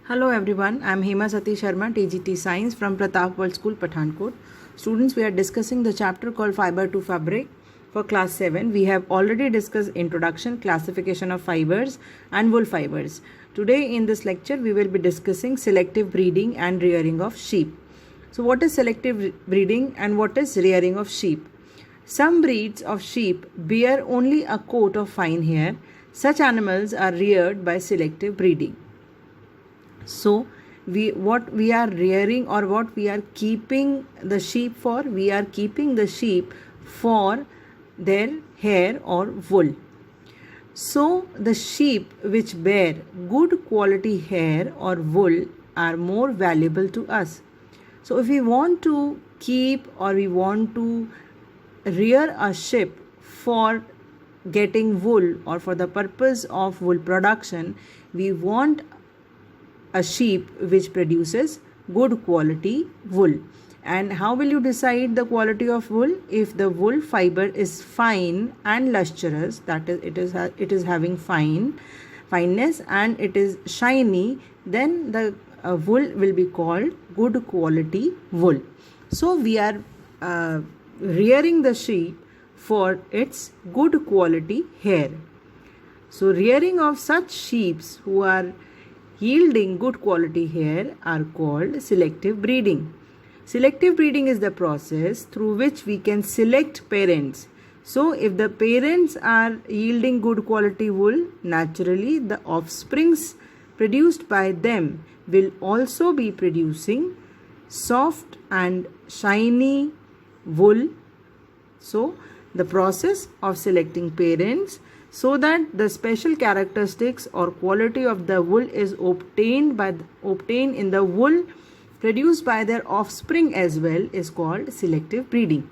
Hello everyone, I am Hema Sati Sharma, TGT Science from Pratap World School, Pathankot. Students, we are discussing the chapter called Fiber to Fabric for class 7. We have already discussed introduction, classification of fibers and wool fibers. Today in this lecture, we will be discussing selective breeding and rearing of sheep. So what is selective breeding and what is rearing of sheep? Some breeds of sheep bear only a coat of fine hair. Such animals are reared by selective breeding. So what we are rearing or what we are keeping the sheep for? We are keeping the sheep for their hair or wool. So the sheep which bear good quality hair or wool are more valuable to us. So if we want to keep or we want to rear a sheep for getting wool or for the purpose of wool production, we want a sheep which produces good quality wool. And how will you decide the quality of wool? If the wool fiber is fine and lustrous, that is it is having fineness and it is shiny, then the wool will be called good quality wool. So we are rearing the sheep for its good quality hair. So rearing of such sheep who are yielding good quality hair are called selective breeding. Selective breeding is the process through which we can select parents. So if the parents are yielding good quality wool, naturally the offsprings produced by them will also be producing soft and shiny wool. So the process of selecting parents so that the special characteristics or quality of the wool is obtained in the wool produced by their offspring as well is called selective breeding.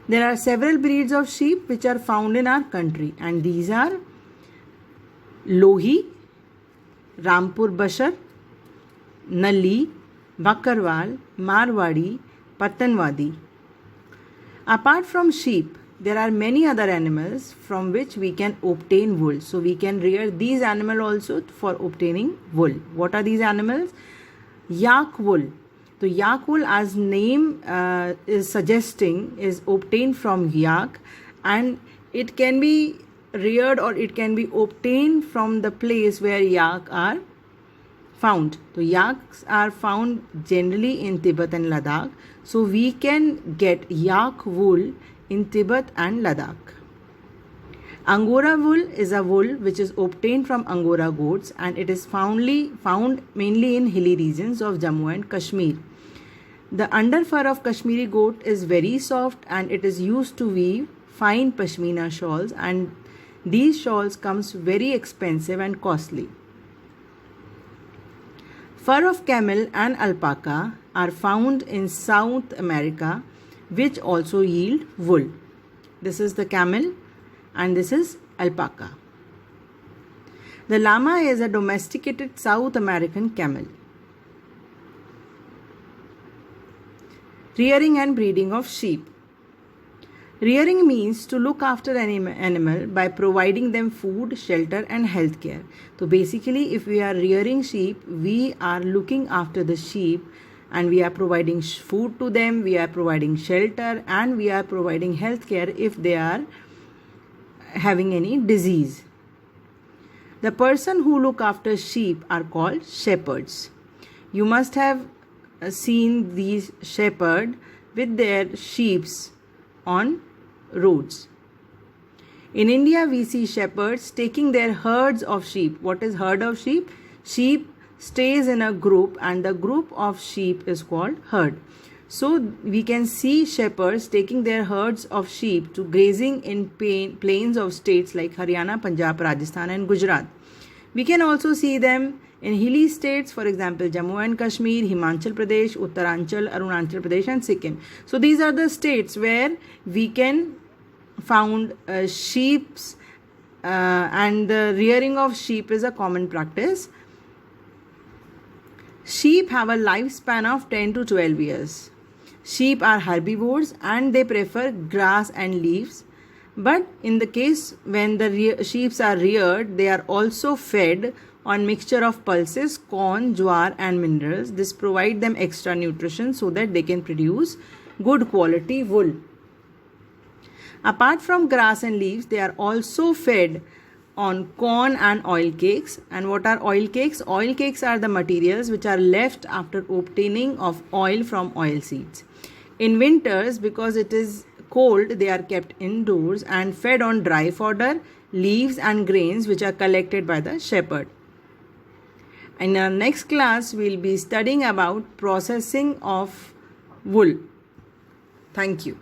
There are several breeds of sheep which are found in our country, and these are Lohi, Rampur Bashar, Nalli, Bakarwal, Marwadi, Patanwadi. Apart from sheep, there are many other animals from which we can obtain wool. So we can rear these animals also for obtaining wool. What are these animals? Yak wool. So yak wool, as name is suggesting, is obtained from yak, and it can be reared or it can be obtained from the place where yak are found. So yaks are found generally in Tibet and Ladakh. So we can get yak wool in Tibet and Ladakh. Angora wool is a wool which is obtained from Angora goats, and it is found mainly in hilly regions of Jammu and Kashmir. The underfur of Kashmiri goat is very soft and it is used to weave fine pashmina shawls, and these shawls comes very expensive and costly. Fur of camel and alpaca are found in South America, which also yield wool. This is the camel and this is alpaca. The llama is a domesticated South American camel. Rearing and breeding of sheep. Rearing means to look after an animal by providing them food, shelter and health care. So basically, if we are rearing sheep, we are looking after the sheep and we are providing food to them, we are providing shelter, and we are providing health care if they are having any disease. The person who look after sheep are called shepherds. You must have seen these shepherds with their sheep on roads. In India, we see shepherds taking their herds of sheep. What is herd of sheep? Sheep stays in a group and the group of sheep is called herd. So we can see shepherds taking their herds of sheep to grazing in plains of states like Haryana, Punjab, Rajasthan and Gujarat. We can also see them in hilly states, for example Jammu and Kashmir, Himachal Pradesh, Uttaranchal, Arunachal Pradesh and Sikkim. So these are the states where we can found sheep and the rearing of sheep is a common practice. Sheep have a lifespan of 10 to 12 years. Sheep are herbivores and they prefer grass and leaves. But in the case when the sheep are reared, they are also fed on mixture of pulses, corn, jowar and minerals. This provide them extra nutrition so that they can produce good quality wool. Apart from grass and leaves, they are also fed on corn and oil cakes. And what are oil cakes? Oil cakes are the materials which are left after obtaining of oil from oil seeds. In winters, because it is cold, they are kept indoors and fed on dry fodder, leaves and grains which are collected by the shepherd. In our next class, we will be studying about processing of wool. Thank you.